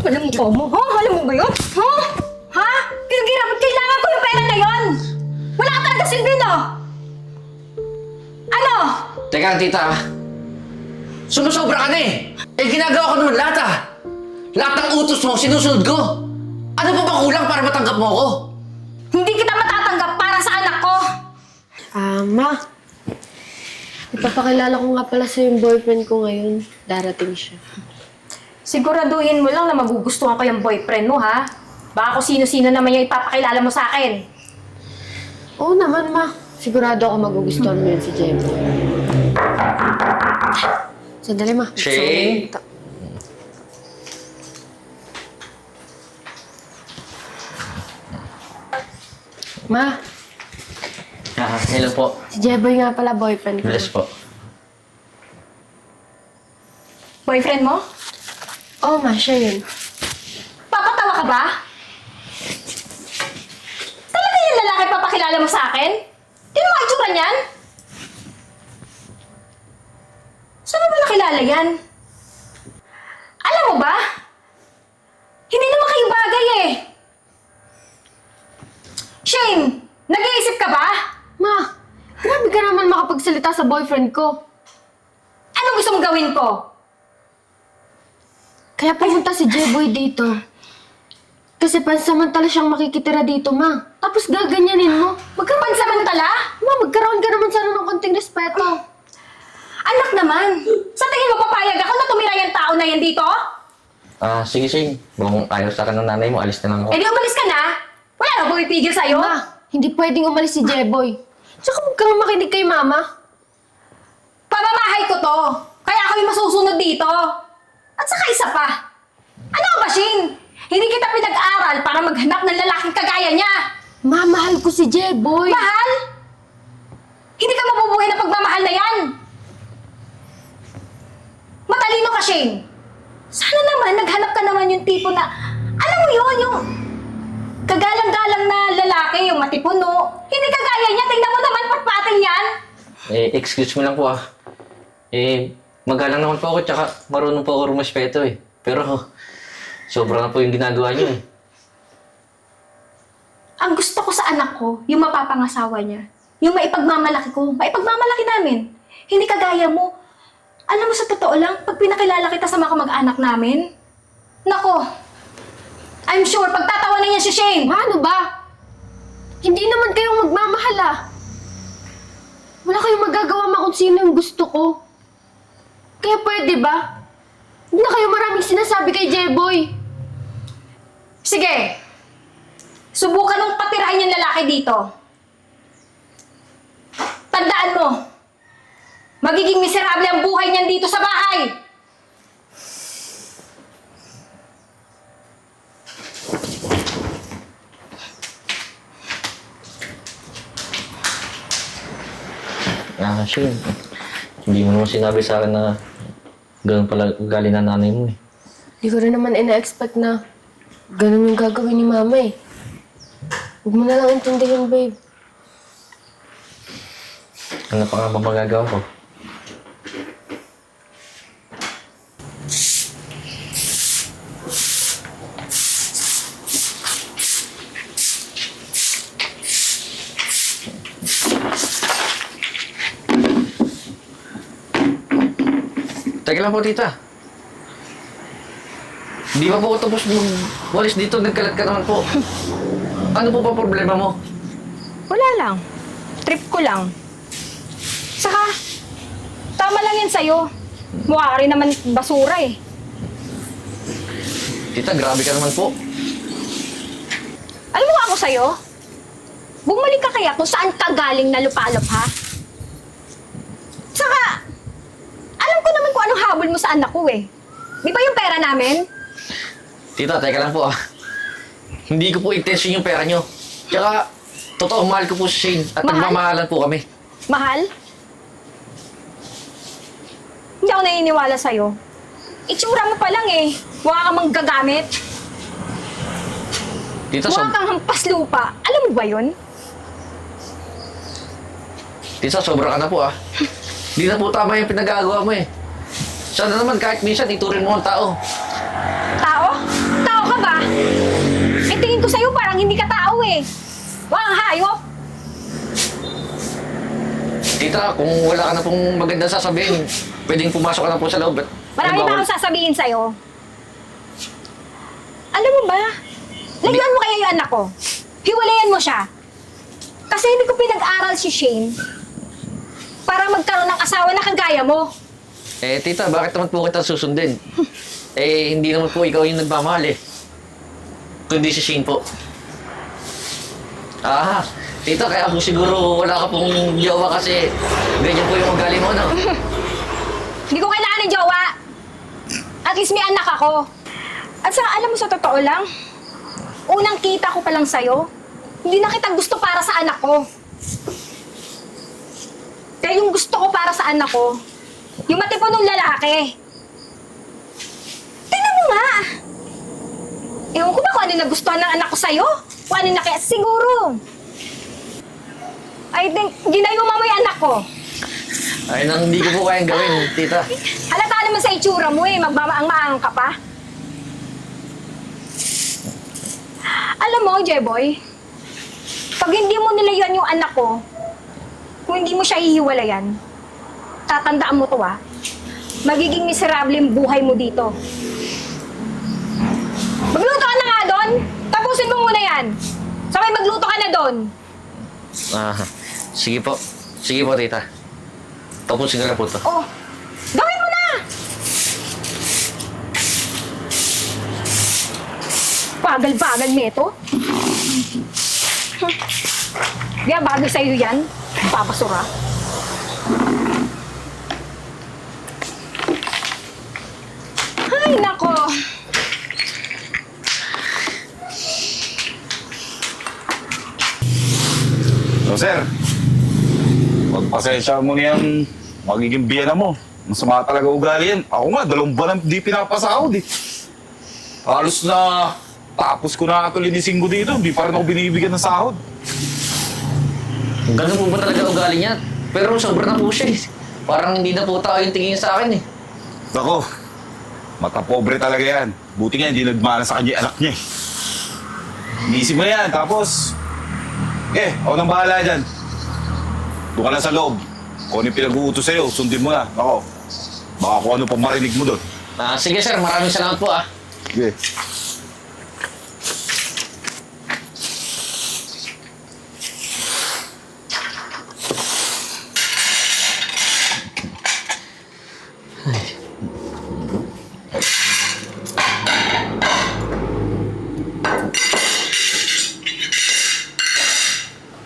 Alam mo ko mo? Ha? Alam mo ba yun? Ha? Ha? Kailangan ko yung pera na yun! Wala ka talaga silbi, no? Ano? Teka, tita. Sumusobra ka na eh. Eh, ginagawa ko naman lahat ah. Lahat ng utos mo, sinusunod ko. Ano pa ba kulang para matanggap mo ako? Hindi kita matatanggap para sa anak ko! Ma. Ipapakilala ko nga pala sa yung boyfriend ko ngayon. Darating siya. Siguraduhin mo lang na magugustuhan ko yung boyfriend mo, ha? Baka kung sino-sino naman yung ipapakilala mo sa akin. Oo naman, Ma. Sigurado ako magugustuhan mo yun si Gemma. Sandali, Ma. Shane? Ma, Hello po. si Jeboy nga pala boyfriend ko. Bless po. Boyfriend mo? Oo, Ma. Siya yun. Papatawa ka ba? Talaga yung lalaki papakilala mo sa akin? Tingnan mo ang itsura niyan? Saan mo ba nakilala yan? Alam mo ba? Hindi naman kayo bagay eh. Shane, nag-iisip ka ba? Ma, grabe ka naman makapagsalita sa boyfriend ko. Anong gusto mong gawin ko? Kaya pumunta si Jeboy dito. Kasi pansamantala siyang makikitira dito, Ma. Tapos gaganyanin mo. Pansamantala? Ma, magkaroon ka naman sana ng konting respeto. Anak naman, sa tingin mo papayag ako na tumira yung tao na yan dito? Sige, Shane. Kung ayaw sa akin ng nanay mo, alis na lang ako. Eh di umalis ka na. Wala na pumipigil sa'yo. Ma, hindi pwedeng umalis si Jeboy. Tsaka huwag kang makinig kay Mama. Pamamahay ko to. Kaya ako yung masusunod dito. At saka isa pa. Ano ba, Shane? Hindi kita pinag-aral para maghanap ng lalaking kagaya niya. Ma, mahal ko si Jeboy. Mahal? Hindi ka mabubuhay ng pagmamahal na yan. Matalino ka, Shane. Sana naman, naghanap ka naman yung tipo na, alam mo yun, yung kagalang-galang na lalaki, yung matipuno. Hindi kagaya niya. Tingnan mo naman, patpating yan. Excuse mo lang po ah. Magalang naman po ako, tsaka marunong po ako rumaspeto eh. Pero, sobra na po yung ginagawa niyo eh. Ang gusto ko sa anak ko, yung mapapangasawa niya. Yung maipagmamalaki ko, maipagmamalaki namin. Hindi kagaya mo. Alam mo, sa totoo lang, pag pinakilala kita sa mga kamag-anak namin, nako, I'm sure, pagtatawanan niya si Shane. Ma, ano ba? Hindi naman kayong magmamahal ah. Wala kayong magagawa, Ma, kung sino yung gusto ko. Kaya pwede ba? Huwag na kayo maraming sinasabi kay Jeboy. Sige, subukan mong patirahin yung lalaki dito. Tandaan mo, magiging miserable ang buhay niyan dito sa bahay. Shane, hindi mo naman sinabi sa akin na ganun pala ugali na nanay mo eh. Hindi ko rin naman ina-expect na ganun yung gagawin ni Mama eh. Huwag mo na lang intindihin, babe. Ano pa nga ba magagawa ko? Teka lang po, tita. Di ba po ako tapos walis dito, nagkalat ka naman po. Ano po ba problema mo? Wala lang. Trip ko lang. Saka, tama lang yan sa'yo. Mukha ka rin naman basura eh. Tita, grabe ka naman po. Alam mo ako sa'yo? Bumalik ka kaya kung saan ka galing na lupalop, ha? Saka, alam ko naman kung anong habol mo sa anak ko eh. Di ba yung pera namin? Tita, teka lang po ah. Hindi ko po intention yung pera nyo. Tsaka, totoo, mahal ko po si Shane at Mahal? nagmamahalan po kami. Mahal? Hindi ako naniniwala sa'yo. Itsura mo pa lang eh. Mukha kang manggagamit. Tita, Mukha kang hampas lupa. Alam mo ba yun? Tita, sobra ka na po ah. Hindi na po tama yung pinagagawa mo eh. Sana naman kahit minsan iturin mo ang tao. Tao? ka? Eh, tingin ko sa'yo parang hindi ka tao eh. Wang hayop! Tita, kung wala ka na pong magandang sasabihin, pwedeng pumasok ka na po sa loob. Marami pa akong sasabihin sa'yo. Alam mo ba? Layuan mo kaya yung anak ko. Hiwalayan mo siya. Kasi hindi ko pinag-aral si Shane para magkaroon ng asawa na kagaya mo. Eh, tita, bakit naman po kita susundin? Eh, hindi naman po ikaw yung nagmamahal eh. Kundi si Shane po. Ah, tita, kaya po siguro wala ka pong jowa kasi ganyan po yung ugali mo, no? Hindi ko kailangan ng jowa. At least may anak ako. At saka alam mo sa totoo lang, unang kita ko pa lang sa'yo, hindi na kita gusto para sa anak ko. Kaya yung gusto ko para sa anak ko, yung matipunong lalaki. Tingnan mo nga! Ewan ko ba kung ano nagustuhan ng anak ko sa'yo? Kung ano na kaya siguro. I think, ginayuma mo yung anak ko. Ay, nang hindi ko po kayang gawin, tita. Halata naman sa itsura mo eh, magmamaang-maang ka pa. Alam mo, Jeboy, pag hindi mo nilayuan yung anak ko, kung hindi mo siya hihiwalayan, tatandaan mo to magiging miserable yung buhay mo dito. Magluto ka na nga doon! Tapusin mo muna yan! Sabay magluto ka na doon! Ah, sige po. Sige po, tita. Tapusin ko na po to. Oh, gawin mo na! Bagal-bagal nito. Yan, bagay sa'yo yan. Papasura. Ay, nako. So, sir, pagpasensya mo niyang magiging biyana mo. Masama talaga ugali yan. Ako nga, 2 buwan di pinapasahod eh. Halos na tapos ko na ito linising ko dito. Hindi pa rin ako binibigyan ng sahod. Ganun po ba talaga ugali niya? Pero sobra na po siya eh. Parang hindi na po tao yung tingin sa akin eh. Ako, mata pobre talaga yan. Buti nga, hindi nagmana sa kanya yung anak niya eh. Inisip mo yan, tapos... ako nang bahala dyan. Doon ka lang sa loob. Kung ano yung pinag-uutos sa'yo, sundin mo na. Ako, baka kung ano pang marinig mo doon. Ah, sige sir, maraming salamat po ah. Sige.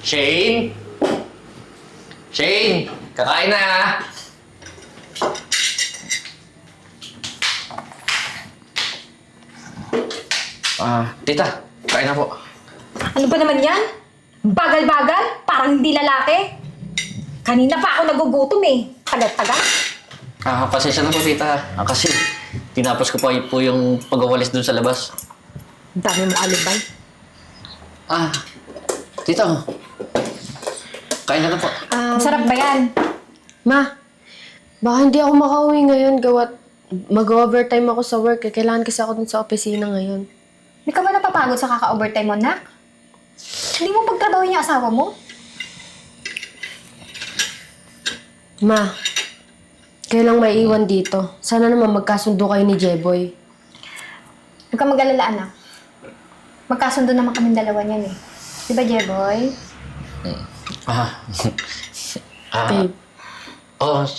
Shane? Shane, kakain na ah. Tita, kain na po. Ano ba naman yan? Bagal-bagal? Parang hindi lalaki? Kanina pa ako nagugutom eh. Tagal-tagal. Pasensya na po tita. Kasi tinapos ko pa po yung pag-awalis dun sa labas. Ang dami mo alibay. Tita, kain na po. Masarap ba yan? Ma, baka hindi ako makauwi ngayon gawat mag-overtime ako sa work. Kailangan kasi ako dun sa opisina ngayon. Hindi ka ba napapagod sa kaka-overtime mo, nak? Hindi mo pagtrabaho yung asawa mo? Ma, kayo lang may iwan dito. Sana naman magkasundo kayo ni Jeboy. Huwag kang mag-alala, anak. Magkasundo naman kaming dalawa niyan eh. Di ba, Jeboy? Babe. Oo,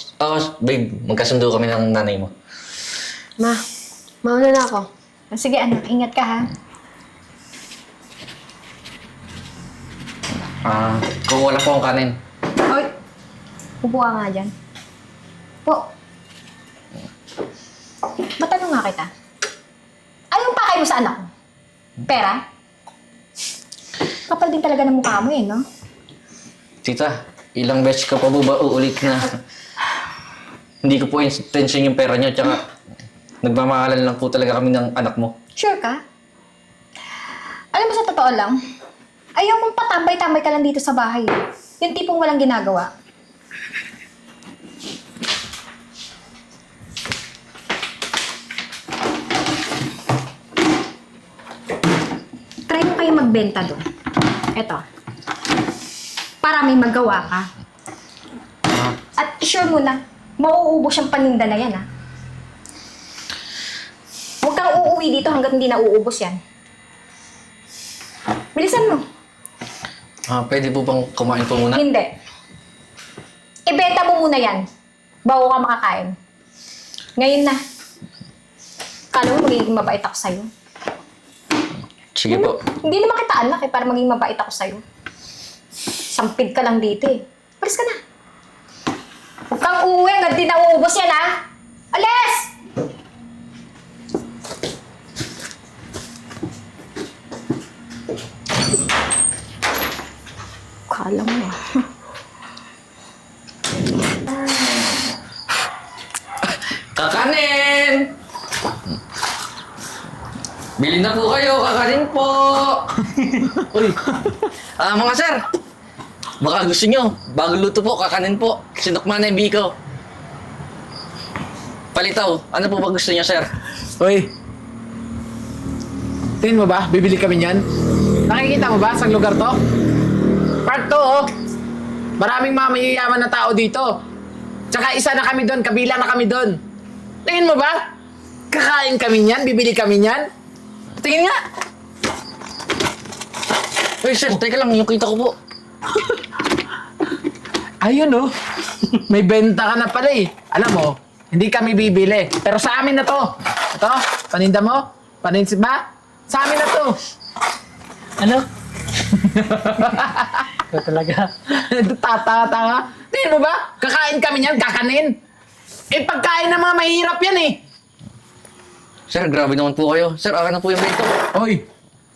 babe. Magkasundo kami ng nanay mo. Ma, mauna na ako. Sige, anak. Ingat ka, ha? Kung wala po akong kanin. Hoy! Upo ka nga dyan. Po. Matanong nga kita. Anong pakay mo sa anak ko? Pera? Kapal din talaga ng mukha mo eh, no? Tita, ilang beses ka pa po ba uulit na hindi ko po intention yung pera niyo, tsaka nagmamahalan lang po talaga kami ng anak mo. Sure ka? Alam mo, sa totoo lang, ayaw kong patambay-tambay ka lang dito sa bahay. Yung tipong walang ginagawa. kayo magbenta doon. Eto. Para may magawa ka. At sure mo na, mauubos yung paninda na yan, ha? Huwag kang uuwi dito hanggat hindi nauubos yan. Bilisan mo. Pwede po bang kumain po muna? Hindi. Ibenta mo muna yan. Bago ka makakain. Ngayon na. Kala mo magiging mabait ako sa'yo. Sige po. Hindi naman kita anak para maging mabait ako sa'yo. Sampid ka lang dito eh. Alis ka na. Huwag kang uuwi hanggang di nauubos yan, ha? Alis! Kala mo ah. Kakanin! Bili na po kayo, kakanin po! Uy! Mga sir! Baka gusto nyo, bago luto po, kakanin po. Sinukman na yung biko. Palitaw, ano po ba gusto nyo, sir? Hoy! Tingin mo ba? Bibili kami niyan? Nakikita mo ba sa lugar to? Park to, oh! Maraming mga mayayaman na tao dito. Tsaka isa na kami doon, kabilang na kami doon. Tingin mo ba? Kakain kami niyan? Bibili kami niyan? Tingin nga! Uy, sir, teka lang, yung kita ko po. Ayun, oh! May benta ka na pala eh. Alam mo, hindi kami bibili. Pero sa amin na to. Ito, paninda mo? Paninda ba? Sa amin na to. Ano? Ito talaga. Tata. Tingin mo ba? Kakain kami niyan, kakanin. Eh, pagkain ng mga mahirap yan eh. Sir, grabe naman po kayo. Sir, akin na po yung bento. Hoy,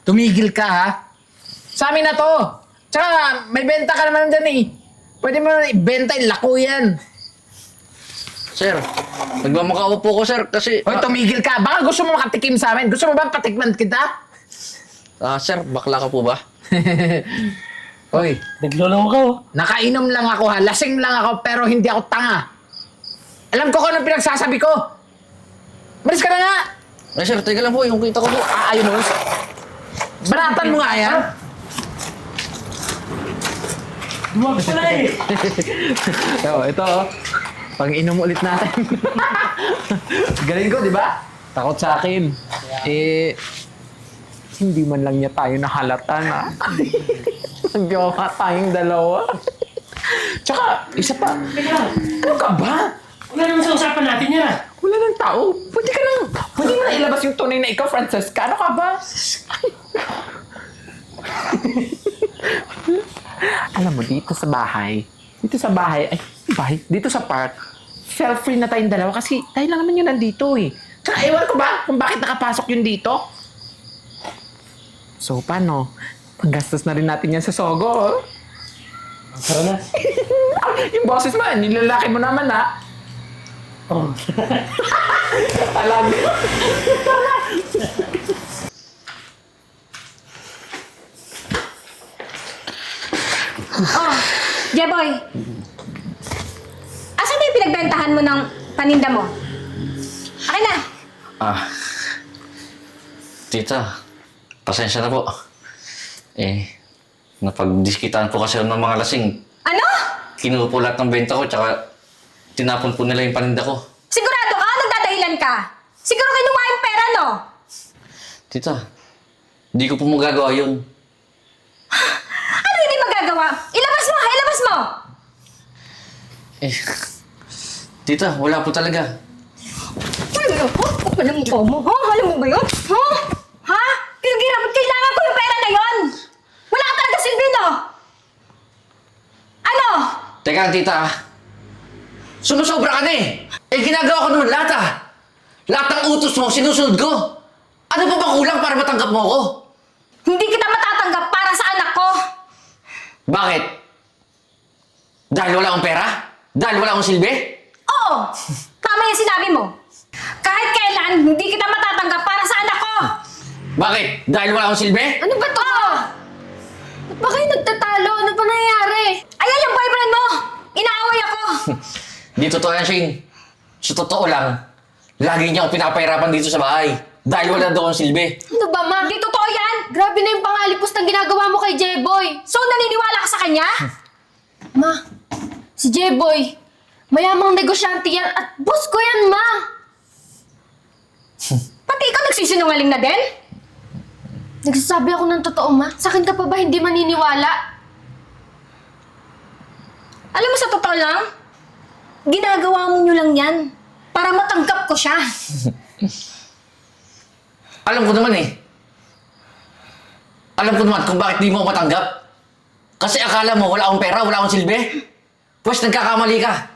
tumigil ka ha. Sa amin na to. Tsaka, may benta ka naman dyan eh. Pwede mo naman ibenta, lako yan. Sir, nagmamakaawa po ko, sir, kasi... Hoy, tumigil ka. Baka gusto mo makatikim sa amin. Gusto mo ba patikman kita? Sir, bakla ka po ba? Hoy, Nagloloko ka oh. nakainom lang ako ha. Lasing lang ako pero hindi ako tanga. Alam ko kung anong pinagsasabi ko. Malis ka na nga. Ay, sir, teka lang po, yung kita ko po. Ayun o. Banatan mo nga yan. Lumabas na eh. Ito oh. Pang-inom ulit natin. Galing ko, di ba? Takot sa akin. Hindi man lang niya tayo nahalata na. Nagjowa tayong dalawa. Tsaka, isa pa. Ano ka ba? Wala naman sa usapan natin yan ah. Wala nang tao. Pwede mo na ilabas yung tunay na ikaw, Francesca. Ano ka ba? Alam mo, dito sa bahay, dito sa park, feel-free na tayong dalawa kasi tayo lang naman yun nandito eh. Tsaka ewan ko ba kung bakit nakapasok yun dito? So, paano? Panggastos na rin natin yan sa Sogo, oh. Tara na. Yung boses mo, nilalaki mo naman, ha? Oh. Alam. Oh, Jeboy. Asan na yung pinagbentahan mo ng paninda mo? Akin na. Tita, pasensya na po. Napagdiskitaan po kasi ng mga lasing. Ano? Kinuha po lahat ng benta ko, tsaka tinapon po nila yung paninda ko. Sigurado ka? Nagdadahilan ka? Siguro kinuha yung pera, no? Tita, hindi ko po magagawa yun. Ano hindi magagawa? Ilabas mo! Ilabas mo! Tita, wala po talaga. Ano? Kapal ang mukha mo. Alam mo ba yun? Ha? Pinaghirapan, kailangan ko yung pera na yun! Wala ka talaga silbi, no? Ano? Teka, tita. Sumusobra ka na eh. Ginagawa ko naman lahat ah. Lahat ng utos mo, sinusunod ko. Ano pa bang kulang para matanggap mo ako? Hindi kita matatanggap para sa anak ko. Bakit? Dahil wala akong pera? Dahil wala akong silbi? Oo! Tama yung sinabi mo. Kahit kailan, hindi kita matatanggap para sa anak ko. Bakit? Dahil wala akong silbi? Ano ba to? Ba't ba kayo nagtatalo? Ano ba nangyayari? Ayan yung boyfriend mo! Inaaway ako! Di totoo yan, Shane. Sa totoo lang, lagi niya akong pinapahirapan dito sa bahay. Dahil wala daw akong silbi. Ano ba, ma? Hindi totoo yan! Grabe na yung pangalipos ng ginagawa mo kay Jeboy. So, naniniwala ka sa kanya? Ma, si Jeboy, mayamang negosyante yan at boss ko yan, ma. Pati ikaw nagsisinungaling na din? Nagsasabi ako ng totoo, ma. Sa akin ka pa ba hindi maniniwala? Alam mo, sa totoo lang, ginagawa mo nyo lang yan para matanggap ko siya. Alam ko naman eh. Alam ko naman kung bakit di mo ako matanggap. Kasi akala mo wala akong pera, wala akong silbi. Pues nagkakamali ka.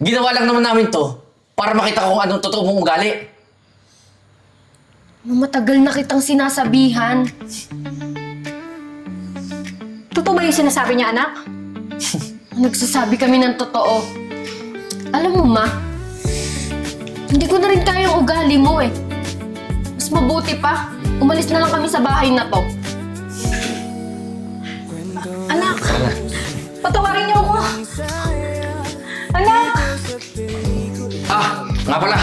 Ginawa lang naman namin to para makita ko kung anong totoo mong ugali. Matagal na kitang sinasabihan. Totoo ba yung sinasabi niya, anak? Nagsasabi kami ng totoo. Alam mo, ma, hindi ko na rin kaya yung ugali mo eh. Mas mabuti pa, umalis na lang kami sa bahay na to. Anak, patawarin niyo ako. Anak! Ah, nga pala.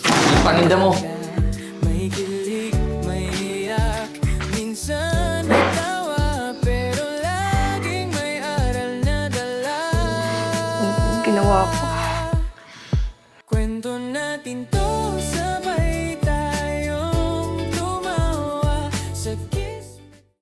Yung paninda mo.